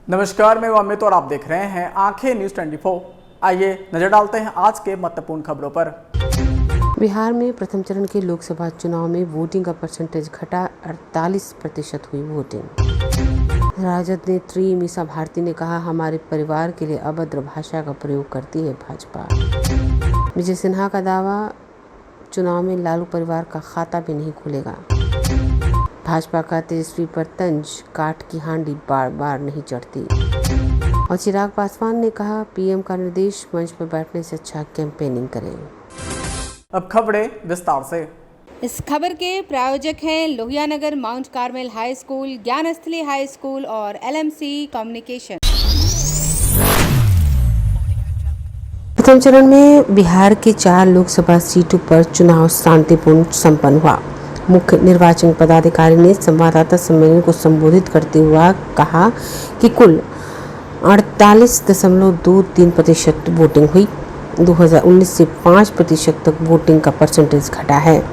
नमस्कार, मैं अमित और आप देख रहे हैं आंखें न्यूज 24। आइए नजर डालते हैं आज के महत्वपूर्ण खबरों पर। बिहार में प्रथम चरण के लोकसभा चुनाव में वोटिंग का परसेंटेज घटा, 48% हुई वोटिंग। राजद नेत्री मीसा भारती ने कहा, हमारे परिवार के लिए अभद्र भाषा का प्रयोग करती है भाजपा। विजय सिन्हा का दावा, चुनाव में लालू परिवार का खाता भी नहीं खुलेगा। भाजपा का तेजस्वी पर तंज, काठ की हांडी बार बार नहीं चढ़ती। और चिराग पासवान ने कहा, पीएम का निर्देश, मंच पर बैठने से अच्छा कैंपेनिंग करें। अब खबरें विस्तार से। इस खबर के प्रायोजक हैं Lohianagar mount Carmel high school, Gyansthali high school और LMC कम्युनिकेशन। प्रथम चरण में बिहार के 4 लोकसभा सीटों पर चुनाव शांतिपूर्ण संपन्न हुआ। मुख्य निर्वाचन पदाधिकारी ने संवाददाता सम्मेलन को संबोधित करते हुए कहा कि कुल 48.23% वोटिंग हुई। 2019 से 5% तक वोटिंग का परसेंटेज घटा है।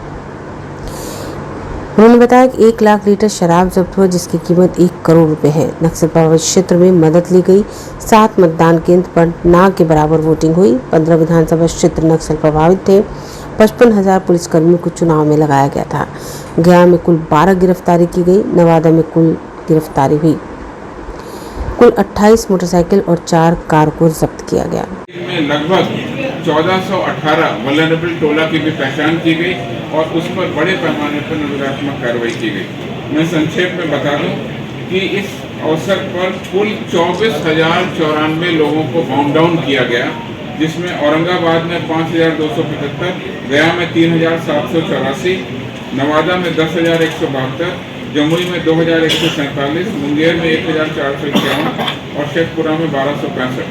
उन्होंने बताया कि 1 लाख लीटर शराब जब्त हुआ, जिसकी कीमत 1 करोड़ रुपए है। नक्सल प्रभावित क्षेत्र में मदद ली गई। 7 मतदान केंद्र पर ना के बराबर वोटिंग हुई। 15 विधानसभा क्षेत्र नक्सल प्रभावित थे। 55,000 पुलिसकर्मियों को चुनाव में लगाया गया था। गया में कुल 12 गिरफ्तारी की गई। नवादा में कुल गिरफ्तारी हुई। कुल 28 मोटरसाइकिल और 4 कार को जब्त किया गया। लगभग 1418 वल्नरेबल टोला की भी पहचान की गई और उस पर बड़े पैमाने पर निरोधात्मक कार्रवाई की गई। मैं संक्षेप में बता दूं कि इस अवसर पर कुल 24,094 लोगों को बाउंड डाउन किया गया, जिसमें औरंगाबाद में 5,275, गया में 3,784, नवादा में 10,172, जमुई में 2,147, मुंगेर में 1,451 और शेखपुरा में 1,265।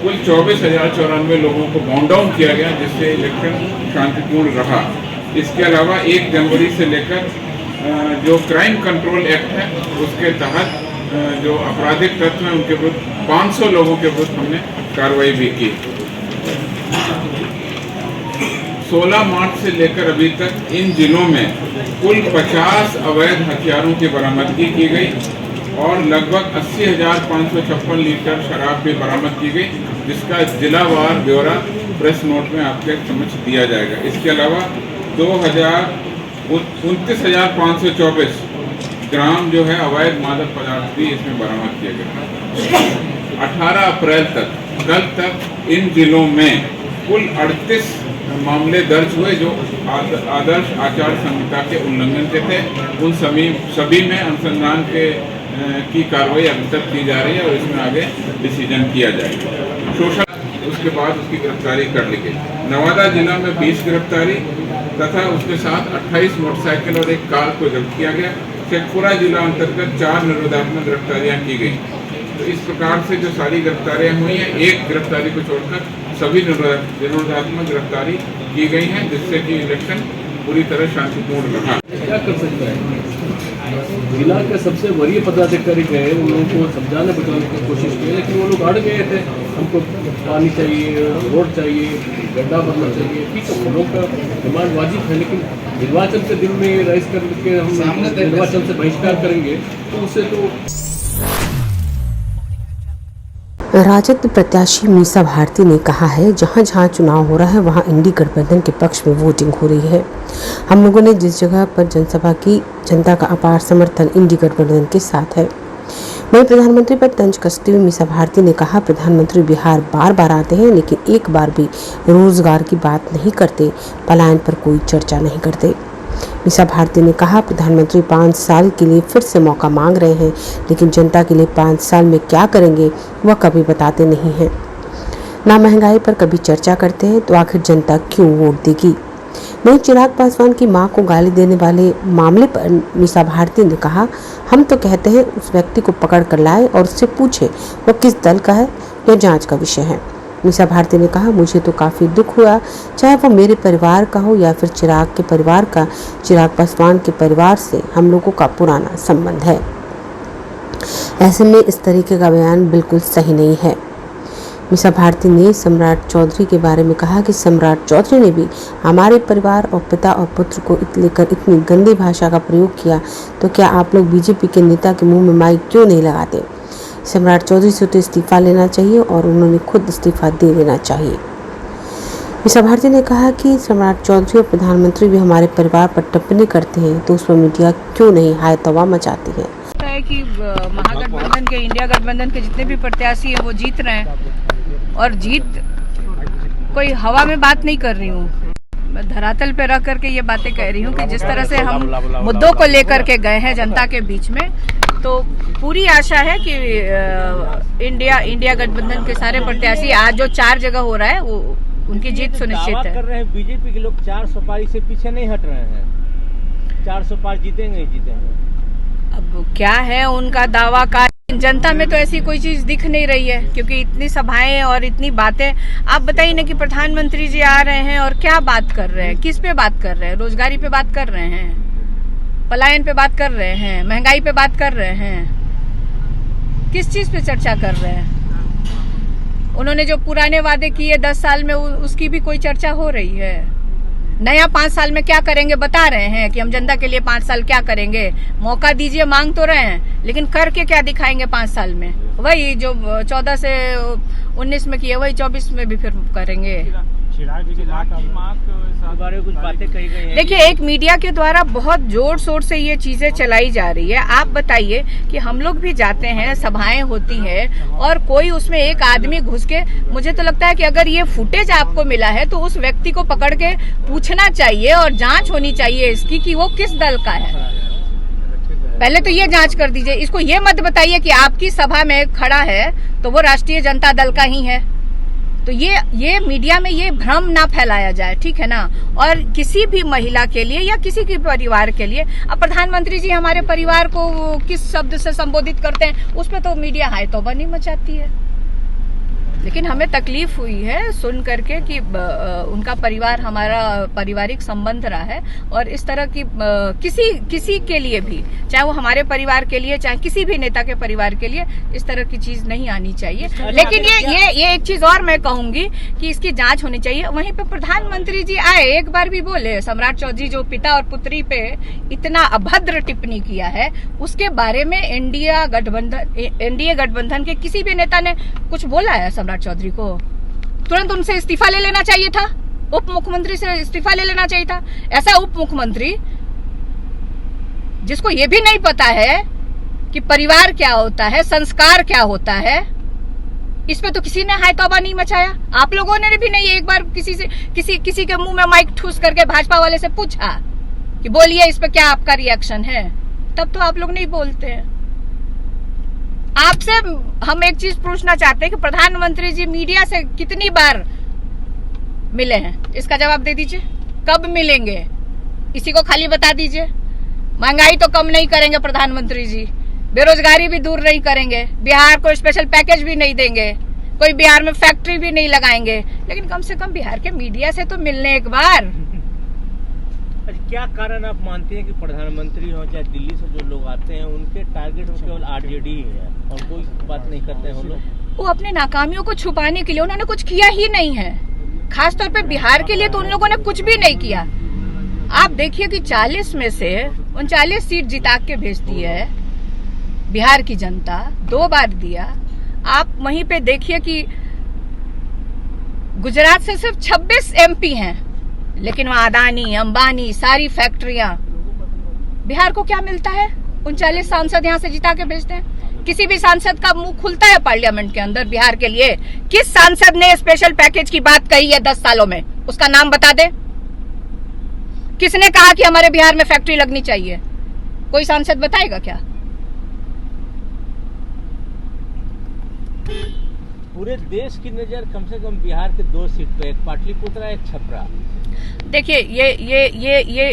कुल 24,094 लोगों को बाउंड डाउन किया गया, जिससे इलेक्शन शांतिपूर्ण रहा। इसके अलावा 1 जनवरी से लेकर जो क्राइम कंट्रोल एक्ट है उसके तहत जो आपराधिक तत्व हैं उनके विरुद्ध 500 लोगों के विरुद्ध हमने कार्रवाई भी की। 16 मार्च से लेकर अभी तक इन जिलों में कुल 50 अवैध हथियारों की बरामदगी की गई और लगभग 80,556 लीटर शराब भी बरामद की गई, जिसका जिलावार ब्यौरा प्रेस नोट में आपके समक्ष दिया जाएगा। इसके अलावा 29,524 ग्राम जो है अवैध मादक पदार्थ भी इसमें बरामद किए गए। 18 अप्रैल तक, कल तक इन जिलों में कुल 38 मामले दर्ज हुए जो आदर्श आचार संहिता के उल्लंघन के थे। उन सभी में अनुसंधान की कार्रवाई अभी तक की जा रही है और इसमें आगे डिसीजन किया जाएगा। शोषण उसके बाद उसकी गिरफ्तारी कर ली गई। नवादा जिला में 20 गिरफ्तारी तथा उसके साथ 28 मोटरसाइकिल और 1 कार को जब्त किया गया। शेखपुरा जिला अंतर्गत 4 निरोधात्मक गिरफ्तारियां की गई। तो इस प्रकार से जो सारी गिरफ्तारियां हुई हैं, 1 गिरफ्तारी को छोड़कर सभी निरोधात्मक गिरफ्तारी की गई हैं, जिससे कि इलेक्शन पूरी तरह शांतिपूर्ण रहा। क्या कर सकता है? जिला के सबसे वरीय पदाधिकारी गए, उन लोगों को समझाने बुझाने की कोशिश की, लेकिन वो लोग अड़ गए थे। हमको पानी चाहिए, रोड चाहिए, गड्ढा बनना चाहिए। ठीक है, लोगों का डिमांड वाजिब है, लेकिन निर्वाचन के दिन में राइज करके हम निर्वाचन से बहिष्कार करेंगे तो उससे तो। राजद प्रत्याशी मीसा भारती ने कहा है, जहां जहां चुनाव हो रहा है वहां इंडी गठबंधन के पक्ष में वोटिंग हो रही है। हम लोगों ने जिस जगह पर जनसभा की, जनता का अपार समर्थन इंडी गठबंधन के साथ है। वहीं प्रधानमंत्री पर तंज कसते हुए मीसा भारती ने कहा, प्रधानमंत्री बिहार बार बार आते हैं लेकिन एक बार भी रोजगार की बात नहीं करते, पलायन पर कोई चर्चा नहीं करते। मीसा भारती ने कहा, प्रधानमंत्री 5 साल के लिए फिर से मौका मांग रहे हैं, लेकिन जनता के लिए 5 साल में क्या करेंगे वह कभी बताते नहीं हैं। ना महंगाई पर कभी चर्चा करते हैं, तो आखिर जनता क्यों वोट देगी। वहीं चिराग पासवान की मां को गाली देने वाले मामले पर मीसा भारती ने कहा, हम तो कहते हैं उस व्यक्ति को पकड़ कर लाए और उससे पूछे वह किस दल का है, यह जाँच का विषय है। मीसा भारती ने कहा, मुझे तो काफ़ी दुख हुआ, चाहे वो मेरे परिवार का हो या फिर चिराग के परिवार का। चिराग पासवान के परिवार से हम लोगों का पुराना संबंध है। ऐसे में इस तरीके का बयान बिल्कुल सही नहीं है। मीसा भारती ने सम्राट चौधरी के बारे में कहा कि सम्राट चौधरी ने भी हमारे परिवार और पिता और पुत्र को लेकर इतनी गंदी भाषा का प्रयोग किया, तो क्या आप लोग बीजेपी के नेता के मुंह में माइक क्यों नहीं लगाते। सम्राट चौधरी से तो इस्तीफा लेना चाहिए और उन्होंने खुद इस्तीफा दे देना चाहिए। मीसा भारती ने कहा कि सम्राट चौधरी और प्रधानमंत्री भी हमारे परिवार पर टिप्पणी करते हैं तो उस पर मीडिया क्यों नहीं हाय तौबा मचाती है। कि महागठबंधन के, इंडिया गठबंधन के जितने भी प्रत्याशी हैं वो जीत रहे हैं और जीत कोई हवा में बात नहीं कर रही हूँ, मैं धरातल पे रख करके ये बातें कह रही हूँ कि जिस तरह से हम मुद्दों को लेकर के गए हैं जनता के बीच में, तो पूरी आशा है कि इंडिया गठबंधन के सारे प्रत्याशी आज जो 4 जगह हो रहा है वो उनकी जीत सुनिश्चित है। कर रहे हैं बीजेपी के लोग 400 पारी से पीछे नहीं हट रहे हैं, 400 पार जीतेंगे ही जीतेंगे। अब क्या है उनका दावा का, जनता में तो ऐसी कोई चीज दिख नहीं रही है क्योंकि इतनी सभाएं और इतनी बातें। आप बताइए ना कि प्रधानमंत्री जी आ रहे हैं और क्या बात कर रहे हैं, किस पे बात कर रहे हैं? रोजगारी पे बात कर रहे हैं, पलायन पे बात कर रहे हैं, महंगाई पे बात कर रहे हैं, किस चीज पे चर्चा कर रहे हैं? उन्होंने जो पुराने वादे किए 10 साल में उसकी भी कोई चर्चा हो रही है? नया 5 साल में क्या करेंगे बता रहे हैं कि हम जनता के लिए 5 साल क्या करेंगे। मौका दीजिए, मांग तो रहे हैं, लेकिन करके क्या दिखाएंगे 5 साल में? वही जो 14 से 19 में किए वही 24 में भी फिर करेंगे। कुछ बातें कही गई हैं। देखिए, एक मीडिया के द्वारा बहुत जोर शोर से ये चीजें चलाई जा रही है। आप बताइए कि हम लोग भी जाते हैं, सभाएं होती हैं और कोई उसमें एक आदमी घुस के, मुझे तो लगता है कि अगर ये फुटेज आपको मिला है तो उस व्यक्ति को पकड़ के पूछना चाहिए और जांच होनी चाहिए इसकी कि वो किस दल का है। पहले तो ये जांच कर दीजिए। इसको ये मत बताइए कि आपकी सभा में खड़ा है तो वो राष्ट्रीय जनता दल का ही है। तो ये मीडिया में ये भ्रम ना फैलाया जाए, ठीक है ना। और किसी भी महिला के लिए या किसी के परिवार के लिए, अब प्रधानमंत्री जी हमारे परिवार को किस शब्द से संबोधित करते हैं उस पर तो मीडिया हाय तौबा नहीं मचाती है। लेकिन हमें तकलीफ हुई है सुन करके कि उनका परिवार हमारा पारिवारिक संबंध रहा है और इस तरह की किसी के लिए भी, चाहे वो हमारे परिवार के लिए चाहे किसी भी नेता के परिवार के लिए, इस तरह की चीज नहीं आनी चाहिए। लेकिन ये एक चीज और मैं कहूंगी कि इसकी जांच होनी चाहिए। वहीं पे प्रधानमंत्री जी आए, एक बार भी बोले सम्राट चौधरी जो पिता और पुत्री पे इतना अभद्र टिप्पणी किया है उसके बारे में एनडीए गठबंधन के किसी भी नेता ने कुछ बोला है सम्राट चौधरी को? तुरंत उनसे इस्तीफा ले लेना चाहिए था, उप मुख्यमंत्री से इस्तीफा ले लेना चाहिए था। ऐसा उप मुख्यमंत्री जिसको ये भी नहीं पता है कि परिवार क्या होता है, संस्कार क्या होता है, इस पे तो किसी ने हाय तौबा नहीं मचाया। आप लोगों ने भी नहीं एक बार किसी के मुंह में माइक ठूस करके भाजपा वाले से पूछा कि बोलिए इस पे क्या आपका रिएक्शन है? तब तो आप लोग नहीं बोलते हैं। आपसे हम एक चीज पूछना चाहते हैं कि प्रधानमंत्री जी मीडिया से कितनी बार मिले हैं, इसका जवाब दे दीजिए। कब मिलेंगे इसी को खाली बता दीजिए। महंगाई तो कम नहीं करेंगे प्रधानमंत्री जी, बेरोजगारी भी दूर नहीं करेंगे, बिहार को स्पेशल पैकेज भी नहीं देंगे, कोई बिहार में फैक्ट्री भी नहीं लगाएंगे, लेकिन कम से कम बिहार के मीडिया से तो मिलने एक बार। क्या कारण आप मानते हैं कि प्रधानमंत्री हो चाहे दिल्ली से जो लोग आते हैं उनके टारगेट केवल आरजेडी ही है और कोई बात नहीं करते हैं वो लोग? वो अपनी नाकामियों को छुपाने के लिए उन्होंने कुछ किया ही नहीं है। खासतौर पे बिहार के लिए तो उन लोगों ने कुछ भी नहीं किया। आप देखिए कि 40 में से 39 सीट जिता के भेजती है बिहार की जनता, 2 बार दिया। आप वहीं पे देखिए कि गुजरात से सिर्फ 26 एमपी हैं, लेकिन वहां अदानी, अंबानी, सारी फैक्ट्रियां। बिहार को क्या मिलता है? 39 सांसद यहां से जिता के भेजते हैं। किसी भी सांसद का मुंह खुलता है पार्लियामेंट के अंदर बिहार के लिए? किस सांसद ने स्पेशल पैकेज की बात कही है 10 सालों में? उसका नाम बता दे। किसने कहा कि हमारे बिहार में फैक्ट्री लगनी चाहिए? कोई सांसद बताएगा क्या? पूरे देश की नजर कम से कम बिहार के 2 सीट पे, एक पाटलिपुत्रा एक छपरा। देखिए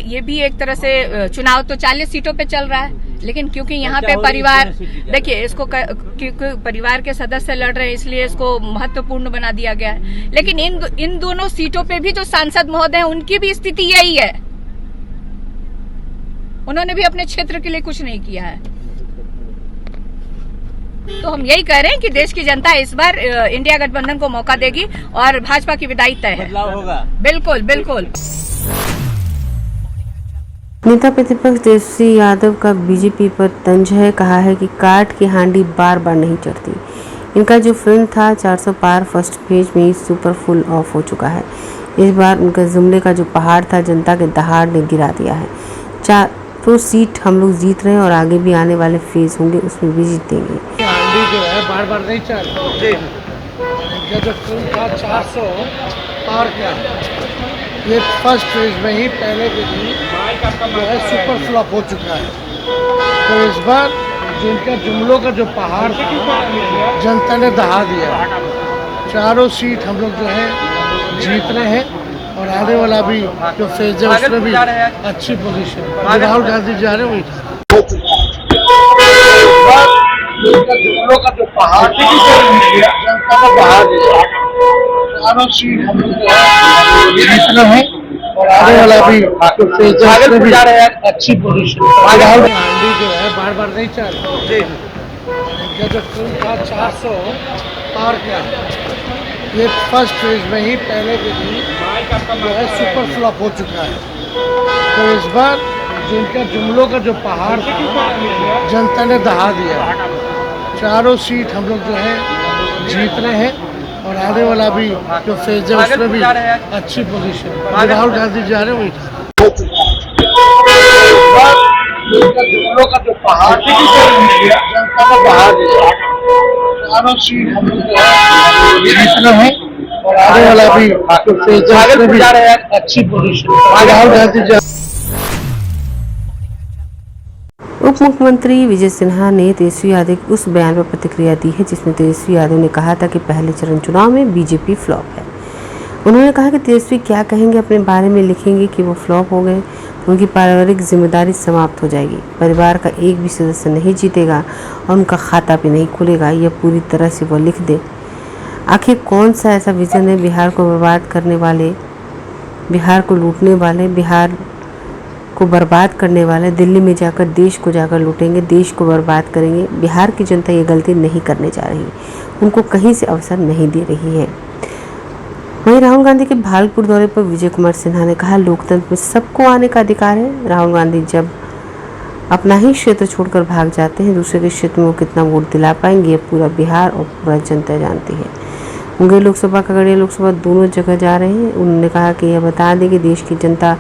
ये भी एक तरह से चुनाव तो 40 सीटों पे चल रहा है, लेकिन क्योंकि यहाँ पे परिवार, देखिए इसको क्योंकि परिवार के सदस्य लड़ रहे हैं इसलिए इसको महत्वपूर्ण बना दिया गया है। लेकिन इन दोनों सीटों पे भी जो सांसद महोदय हैं उनकी भी स्थिति यही है। उन्होंने भी अपने क्षेत्र के लिए कुछ नहीं किया है। तो हम यही कह रहे हैं कि देश की जनता इस बार इंडिया गठबंधन को मौका देगी और भाजपा की विदाई तय है। बदलाव होगा। बिल्कुल बिल्कुल। नेता प्रतिपक्ष तेजस्वी यादव का बीजेपी पर तंज है। कहा है कि काट की हांडी बार बार नहीं चढ़ती। इनका जो फिल्म था 400 पार फर्स्ट पेज में ही सुपर फुल ऑफ हो चुका है। इस बार उनका जुमले का जो पहाड़ था जनता के दहाड़ ने गिरा दिया है। 4 सीट हम लोग जीत रहे हैं और आगे भी आने वाले फेज होंगे उसमें भी जीतेंगे। हांडी जो है बार बार नहीं चल इनका जो फिल्म था 400 पार का ये फर्स्ट फेज में ही पहले के दिन जो है सुपर फ्लॉप हो चुका है। तो इस बार जो इनका जुमलों का जो पहाड़ था जनता ने दहा दिया। 4 सीट हम लोग जो है जीत रहे हैं और आने वाला भी जो फेज है उसमें भी अच्छी पोजीशन राहुल गांधी जा रहे हैं वही जुमलों का जो पहाड़ जनता ने दहा दिया। 4 सीट हम लोग जो है जीत रहे हैं और आने वाला भी जो फेज है उसमें भी अच्छी पोजीशन राहुल गांधी जो है बार बार नहीं चल इनका जो फिल्म था 400 पार का ये फर्स्ट फेज में ही पहले के दिन जो है सुपर फ्लॉप हो चुका है। तो इस बार जो इनका जुमलों का जो पहाड़ था जनता ने दहा दिया। 4 सीट हम लोग जो है जीत रहे हैं और आने वाला भी जो फेज है उसमें भी अच्छी पोजीशन राहुल गांधी जा रहे हैं वही जुमलों का जो पहाड़ जनता ने दहा दिया। 4 सीट हम लोग जो है जीत रहे हैं और आने वाला भी जो फेज है उसमें भी अच्छी पोजीशन राहुल गांधी जा। उप मुख्यमंत्री विजय सिन्हा ने तेजस्वी यादव के उस बयान पर प्रतिक्रिया दी है जिसमें तेजस्वी यादव ने कहा था कि पहले चरण चुनाव में बीजेपी फ्लॉप है। उन्होंने कहा कि तेजस्वी क्या कहेंगे अपने बारे में लिखेंगे कि वो फ्लॉप हो गए, उनकी पारिवारिक जिम्मेदारी समाप्त हो जाएगी, परिवार का एक भी सदस्य नहीं जीतेगा और उनका खाता भी नहीं खुलेगा। यह पूरी तरह से वो लिख दे। आखिर कौन सा ऐसा विजन है बिहार को बर्बाद करने वाले, बिहार को लूटने वाले, बिहार को बर्बाद करने वाले दिल्ली में जाकर देश को जाकर लूटेंगे, देश को बर्बाद करेंगे। बिहार की जनता ये गलती नहीं करने जा रही, उनको कहीं से अवसर नहीं दे रही है। वहीं राहुल गांधी के भागलपुर दौरे पर विजय कुमार सिन्हा ने कहा लोकतंत्र में सबको आने का अधिकार है। राहुल गांधी जब अपना ही क्षेत्र छोड़कर भाग जाते हैं दूसरे के क्षेत्र में वो कितना वोट दिला पाएंगे ये पूरा बिहार और पूरा जनता जानती है। मुंगेर लोकसभा खगड़िया लोकसभा दोनों जगह जा रहे हैं। उन्होंने कहा कि यह बता दें कि देश की जनता,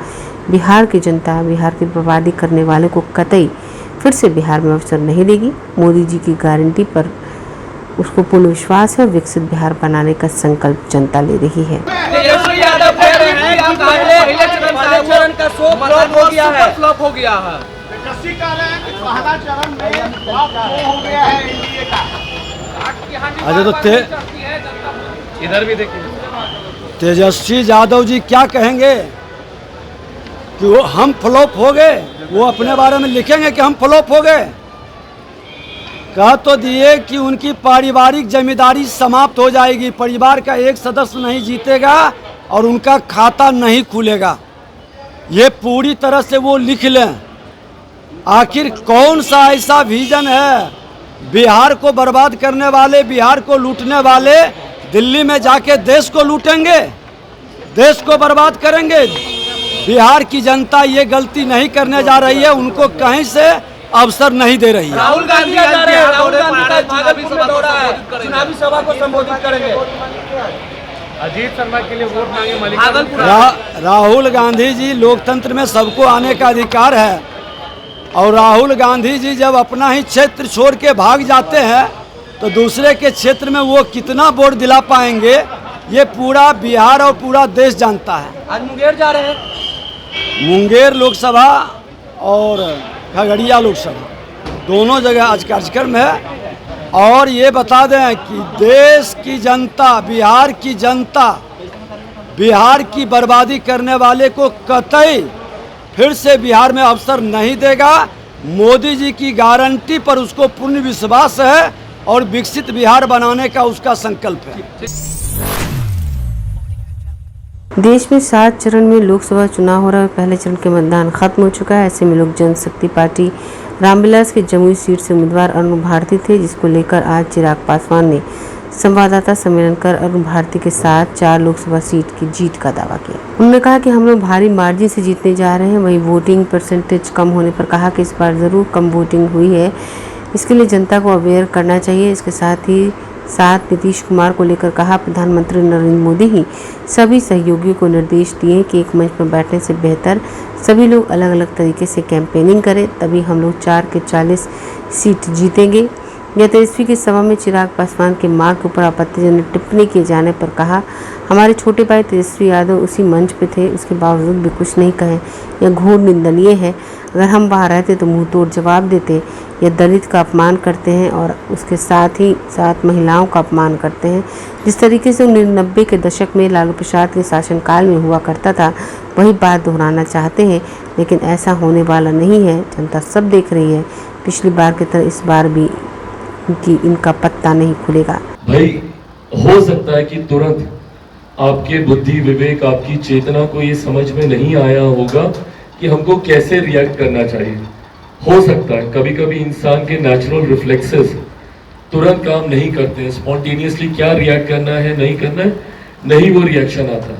बिहार की जनता बिहार की बर्बादी करने वाले को कतई फिर से बिहार में अवसर नहीं देगी। मोदी जी की गारंटी पर उसको पूर्ण विश्वास है। विकसित बिहार बनाने का संकल्प जनता ले रही है। तेजस्वी यादव कह रहे हैं कि पहले चरण का शो फ्लॉप हो गया है। फ्लॉप हो गया है। तेजस्वी कह रहे हैं कि पहला चरण में फ्लॉप हो गया है एनडीए का। अच्छा तो इधर भी देखिए तेजस्वी यादव जी क्या कहेंगे कि वो हम फ्लॉप हो गए, वो अपने बारे में लिखेंगे कि हम फ्लॉप हो गए। कह तो दिए कि उनकी पारिवारिक जिम्मेदारी समाप्त हो जाएगी, परिवार का एक सदस्य नहीं जीतेगा और उनका खाता नहीं खुलेगा। ये पूरी तरह से वो लिख लें। आखिर कौन सा ऐसा विजन है? बिहार को बर्बाद करने वाले, बिहार को लूटने वाले दिल्ली में जाके देश को लूटेंगे, देश को बर्बाद करेंगे। बिहार की जनता ये गलती नहीं करने जा रही है, उनको कहीं से अवसर नहीं दे रही है। राहुल गांधी जा रहे हैं, राहुल गांधी भागलपुर में दौरा है, चुनावी सभा को संबोधित करेंगे। अजीत शर्मा के लिए वोट मांगे मलिक। राहुल गांधी जी, लोकतंत्र में सबको आने का अधिकार है और राहुल गांधी जी जब अपना ही क्षेत्र छोड़ के भाग जाते हैं तो दूसरे के क्षेत्र में वो कितना वोट दिला पाएंगे ये पूरा बिहार और पूरा देश जानता है। आज मुंगेर जा रहे हैं। मुंगेर लोकसभा और खगड़िया लोकसभा दोनों जगह आज कार्यक्रम है। और ये बता दें कि देश की जनता, बिहार की जनता बिहार की बर्बादी करने वाले को कतई फिर से बिहार में अवसर नहीं देगा। मोदी जी की गारंटी पर उसको पूर्ण विश्वास है और विकसित बिहार बनाने का उसका संकल्प है। देश में 7 चरण में लोकसभा चुनाव हो रहा है। पहले चरण के मतदान खत्म हो चुका है। ऐसे में लोक जनशक्ति पार्टी रामविलास के जमुई सीट से उम्मीदवार अरुण भारती थे, जिसको लेकर आज चिराग पासवान ने संवाददाता सम्मेलन कर अरुण भारती के साथ 4 लोकसभा सीट की जीत का दावा किया। उन्होंने कहा कि हम लोग भारी मार्जिन से जीतने जा रहे हैं। वहीं वोटिंग परसेंटेज कम होने पर कहा कि इस बार ज़रूर कम वोटिंग हुई है, इसके लिए जनता को अवेयर करना चाहिए। इसके साथ ही नीतीश कुमार को लेकर कहा, प्रधानमंत्री नरेंद्र मोदी ही सभी सहयोगियों को निर्देश दिए कि एक मंच पर बैठने से बेहतर सभी लोग अलग अलग तरीके से कैंपेनिंग करें, तभी हम लोग 4 के 40 सीट जीतेंगे। या तेजस्वी की सभा में चिराग पासवान के मां के ऊपर आपत्तिजनक टिप्पणी किए जाने पर कहा, हमारे छोटे भाई तेजस्वी यादव उसी मंच पे थे, उसके बावजूद भी कुछ नहीं कहे। यह घोर निंदनीय है। अगर हम वहाँ रहते तो मुंह तोड़ जवाब देते। यह दलित का अपमान करते हैं और उसके साथ ही साथ महिलाओं का अपमान करते हैं। जिस तरीके से 90 के दशक में लालू प्रसाद के शासनकाल में हुआ करता था, वही बात दोहराना चाहते हैं, लेकिन ऐसा होने वाला नहीं है। जनता सब देख रही है। पिछली बार की तरह इस बार भी इनका पत्ता नहीं खुलेगा। भाई हो सकता है कि तुरंत आपके बुद्धि विवेक, आपकी चेतना को ये समझ में नहीं आया होगा कि हमको कैसे रिएक्ट करना चाहिए। हो सकता है कभी कभी इंसान के नेचुरल रिफ्लेक्सेस तुरंत काम नहीं करते हैं। स्पॉन्टेनियसली क्या रिएक्ट करना है, नहीं करना है, नहीं वो रिएक्शन आता।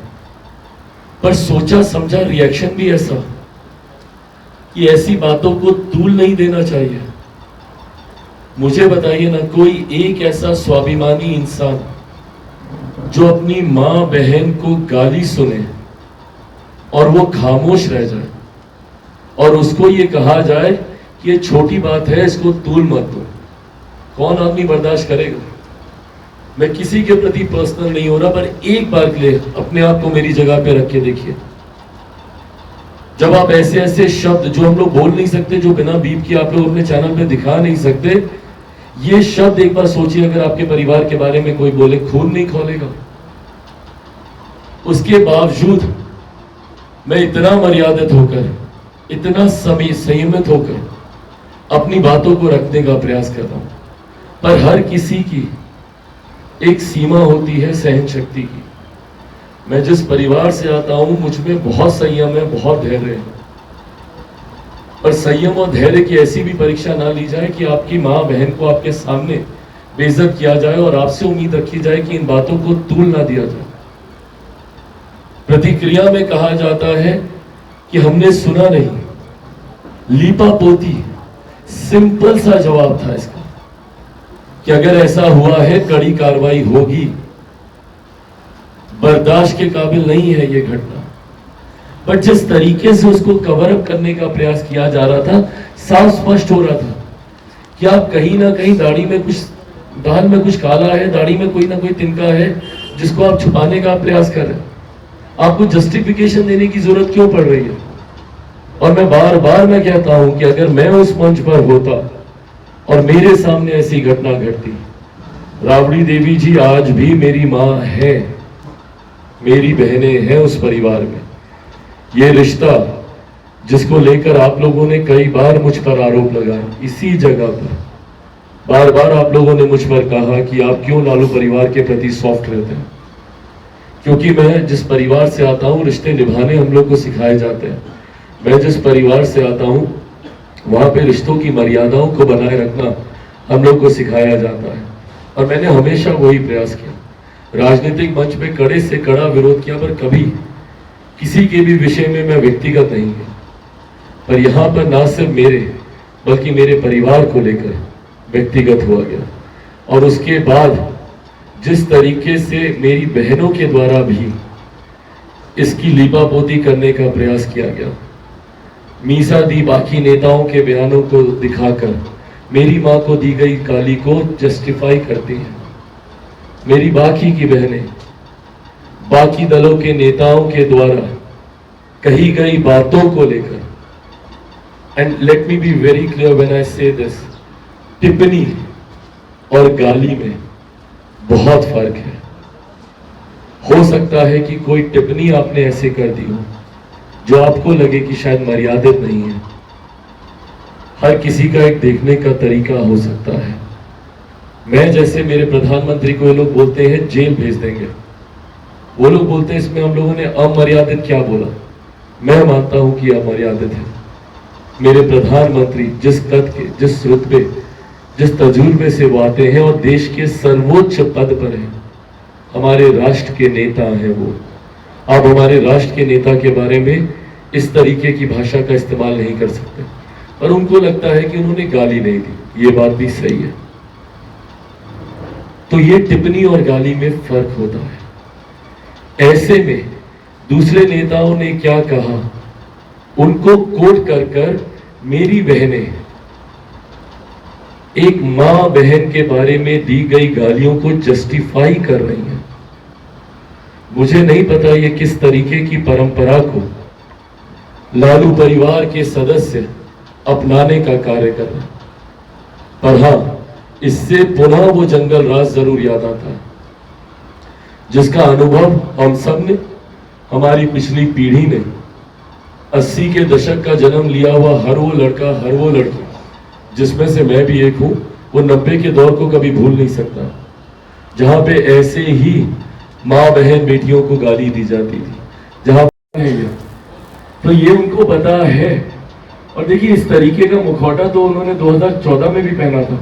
पर सोचा समझा रिएक्शन भी ऐसा कि ऐसी बातों को तूल नहीं देना चाहिए। मुझे बताइए ना, कोई एक ऐसा स्वाभिमानी इंसान जो अपनी माँ बहन को गाली सुने और वो खामोश रह जाए और उसको ये कहा जाए कि ये छोटी बात है, इसको तूल मत दो, कौन आदमी बर्दाश्त करेगा? मैं किसी के प्रति पर्सनल नहीं हो रहा, पर एक बार के लिए अपने आप को मेरी जगह पे रख के देखिए। जब आप ऐसे ऐसे शब्द जो हम लोग बोल नहीं सकते, जो बिना बीप के आप लोग अपने चैनल पे दिखा नहीं सकते, ये शब्द एक बार सोचिए अगर आपके परिवार के बारे में कोई बोले, खून नहीं खौलेगा। उसके बावजूद मैं इतना मर्यादित होकर, इतना संयमित होकर अपनी बातों को रखने का प्रयास करता हूं। पर हर किसी की एक सीमा होती है सहन शक्ति की। मैं जिस परिवार से आता हूं, मुझ में बहुत संयम है, बहुत धैर्य है। पर संयम और धैर्य की ऐसी भी परीक्षा ना ली जाए कि आपकी माँ बहन को आपके सामने बेइज्जत किया जाए और आपसे उम्मीद रखी जाए कि इन बातों को तूल ना दिया जाए। प्रतिक्रिया में कहा जाता है कि हमने सुना नहीं, लीपा पोती। सिंपल सा जवाब था इसका कि अगर ऐसा हुआ है कड़ी कार्रवाई होगी। बर्दाश्त के काबिल नहीं है ये घटना। बट जिस तरीके से उसको कवर अप करने का प्रयास किया जा रहा था, साफ स्पष्ट हो रहा था कि आप कहीं ना कहीं दाढ़ी में कुछ, दाल में कुछ काला है, दाढ़ी में कोई ना कोई तिनका है जिसको आप छुपाने का प्रयास कर रहे हैं। आपको जस्टिफिकेशन देने की जरूरत क्यों पड़ रही है? और मैं बार बार मैं कहता हूं कि अगर मैं उस मंच पर होता और मेरे सामने ऐसी घटना घटती, राबड़ी देवी जी आज भी मेरी माँ है, मेरी बहनें हैं उस परिवार में। ये रिश्ता जिसको लेकर आप लोगों ने कई बार मुझ पर आरोप लगाए, इसी जगह पर बार बार आप लोगों ने मुझ पर कहा कि आप क्यों लालू परिवार के प्रति सॉफ्ट रहते हैं। क्योंकि मैं जिस परिवार से आता हूं, रिश्ते निभाने हम लोग को सिखाए जाते हैं। मैं जिस परिवार से आता हूं, वहां पे रिश्तों की मर्यादाओं को बनाए रखना हम लोग को सिखाया जाता है। और मैंने हमेशा वही प्रयास किया। राजनीतिक मंच पे कड़े से कड़ा विरोध किया, पर कभी किसी के भी विषय में मैं व्यक्तिगत नहीं गया। पर यहाँ पर ना सिर्फ मेरे बल्कि मेरे परिवार को लेकर व्यक्तिगत हुआ गया। और उसके बाद जिस तरीके से मेरी बहनों के द्वारा भी इसकी लीपापोती करने का प्रयास किया गया, मीसा दी बाकी नेताओं के बयानों को दिखाकर मेरी मां को दी गई गाली को जस्टिफाई करती हैं। मेरी बाकी की बहनें बाकी दलों के नेताओं के द्वारा कही गई बातों को लेकर, and let me be very clear when I से दिस, टिप्पणी और गाली में बहुत फर्क है। हो सकता है कि कोई टिप्पणी आपने ऐसे कर दी हो जो आपको लगे कि शायद मर्यादित नहीं है। हर किसी का एक देखने का तरीका हो सकता है। मैं जैसे मेरे प्रधानमंत्री को ये लोग बोलते हैं जेल भेज देंगे, वो लोग बोलते हैं इसमें हम लोगों ने अमर्यादित क्या बोला। मैं मानता हूं कि अमर्यादित है। मेरे प्रधानमंत्री जिस कद के, जिस रुतबे, जिस तजुर्बे से वो आते हैं और देश के सर्वोच्च पद पर हैं, हमारे राष्ट्र के नेता हैं वो। आप हमारे राष्ट्र के नेता के बारे में इस तरीके की भाषा का इस्तेमाल नहीं कर सकते, पर उनको लगता है कि उन्होंने गाली नहीं दी। ये बात भी सही है। तो ये टिप्पणी और गाली में फर्क होता है। ऐसे में दूसरे नेताओं ने क्या कहा, उनको कोट कर कर मेरी बहनें एक मां बहन के बारे में दी गई गालियों को जस्टिफाई कर रही हैं। मुझे नहीं पता ये किस तरीके की परंपरा को लालू परिवार के सदस्य अपनाने का कार्य कर रहे हैं, पर हां, इससे पुनः वो जंगल राज जरूर याद आता है, जिसका अनुभव हम सब ने, हमारी पिछली पीढ़ी ने, 80 के दशक का जन्म लिया हुआ हर वो लड़का, हर वो लड़की, जिसमें से मैं भी एक हूं, वो 90 के दौर को कभी भूल नहीं सकता, जहां पे ऐसे ही माँ बहन बेटियों को गाली दी जाती थी, जहां तो ये उनको पता है। और देखिए, इस तरीके का मुखौटा तो उन्होंने 2014 में भी पहना था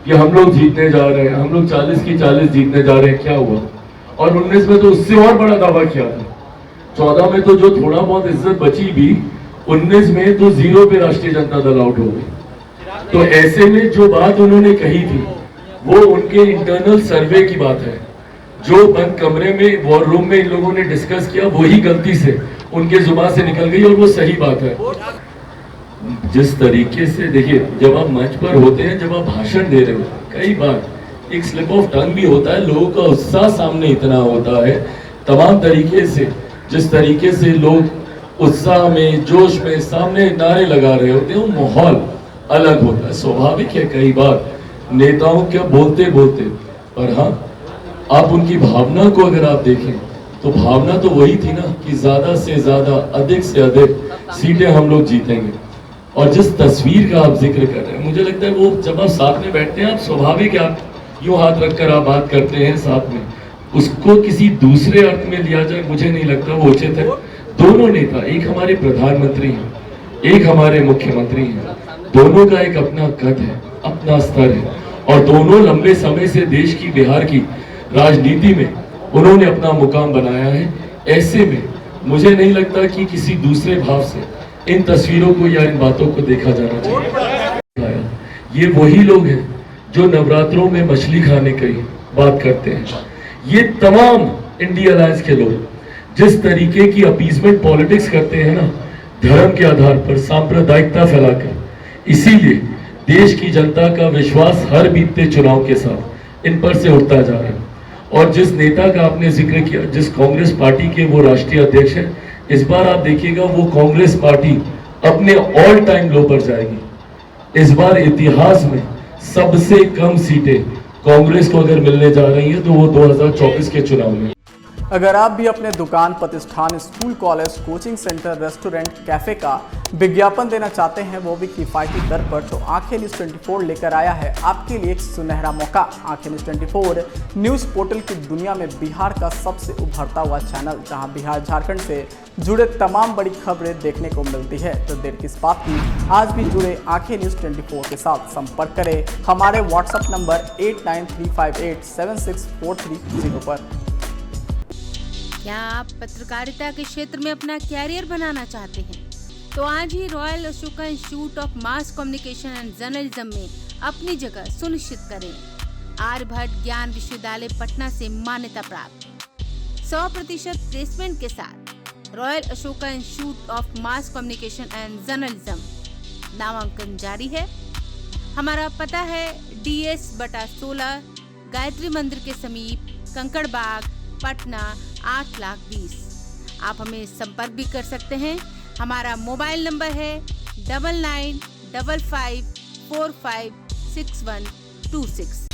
कि हम लोग जीतने जा रहे हैं, हम लोग 40 की 40 जीतने जा रहे हैं। क्या हुआ? और 19 में तो उससे और बड़ा दावा किया था। 14 में तो जो थोड़ा बहुत इज्जत बची भी, 19 में तो 0 पे राष्ट्रीय जनता दल आउट हो गई। तो ऐसे में जो बात उन्होंने कही थी वो उनके इंटरनल सर्वे की बात है, जो बंद कमरे में वॉर रूम में इन लोगों ने डिस्कस किया, वही गलती से उनके जुबान से निकल गई और वो सही बात है। जिस तरीके से देखिए, जब आप मंच पर होते हैं, जब आप भाषण दे रहे हो, कई बार एक स्लिप ऑफ टंग भी होता है, लोगों का उत्साह सामने इतना होता है, तमाम तरीके से जिस तरीके से लोग उत्साह में, जोश में सामने नारे लगा रहे होते हैं, वो माहौल अलग होता है। स्वाभाविक है कई बार नेताओं के बोलते बोलते, पर हाँ, आप उनकी भावना को अगर आप देखें तो भावना तो वही थी ना कि ज्यादा से ज्यादा, अधिक से अधिक सीटें हम लोग जीतेंगे। और जिस तस्वीर का आप जिक्र कर रहे हैं, मुझे लगता है वो जब आप साथ में बैठते हैं, आप स्वाभाविक है, आप यूं हाथ रखकर आप बात करते हैं साथ में, उसको किसी दूसरे अर्थ में लिया जाए, मुझे नहीं लगता वो उचित है। दोनों नेता, एक हमारे प्रधानमंत्री हैं, एक हमारे मुख्यमंत्री हैं, दोनों का एक अपना कद है, अपना स्तर है, और दोनों लंबे समय से देश की, बिहार की राजनीति में उन्होंने अपना मुकाम बनाया है। ऐसे में मुझे नहीं लगता कि किसी दूसरे भाव से इन तस्वीरों को या इन बातों को देखा जाना चाहिए। ये वही लोग हैं जो नवरात्रों में मछली खाने की बात करते हैं। ये तमाम इंडिया अलायंस के लोग जिस तरीके की अपीजमेंट पॉलिटिक्स करते हैं ना, धर्म के आधार पर सांप्रदायिकता फैलाकर, इसीलिए देश की जनता का विश्वास हर बीतते चुनाव के साथ इन पर से उठता जा रहा है। और जिस नेता का आपने जिक्र किया, जिस कांग्रेस पार्टी के वो राष्ट्रीय अध्यक्ष हैं, इस बार आप देखिएगा वो कांग्रेस पार्टी अपने ऑल टाइम लो पर जाएगी। इस बार इतिहास में सबसे कम सीटें कांग्रेस को अगर मिलने जा रही है तो वो 2024 के चुनाव में। अगर आप भी अपने दुकान, प्रतिष्ठान, school, college, coaching centre, restaurant, cafe का विज्ञापन देना चाहते हैं, वो भी किफायती दर पर, तो आंखें न्यूज़ 24 लेकर आया है आपके लिए एक सुनहरा मौका। आंखें न्यूज़ 24 न्यूज़ पोर्टल की दुनिया में बिहार का सबसे उभरता हुआ चैनल, जहां बिहार झारखंड से जुड़े तमाम बड़ी खबरें देखने को मिलती है। तो देर किस बात की, आज भी जुड़े आंखें न्यूज़ 24 के साथ। संपर्क करें हमारे व्हाट्सएप नंबर 8935876430 पर। क्या आप पत्रकारिता के क्षेत्र में अपना कैरियर बनाना चाहते हैं? तो आज ही royal Ashoka institute of mass communication and journalism में अपनी जगह सुनिश्चित करें। आर्यभट्ट ज्ञान विश्वविद्यालय पटना से मान्यता प्राप्त 100% प्लेसमेंट के साथ royal Ashoka institute of mass communication and journalism, नामांकन जारी है। हमारा पता है DS/16 गायत्री मंदिर के समीप, कंकड़ बाग, पटना 8,20,000। आप हमें संपर्क भी कर सकते हैं। हमारा मोबाइल नंबर है 9955456126।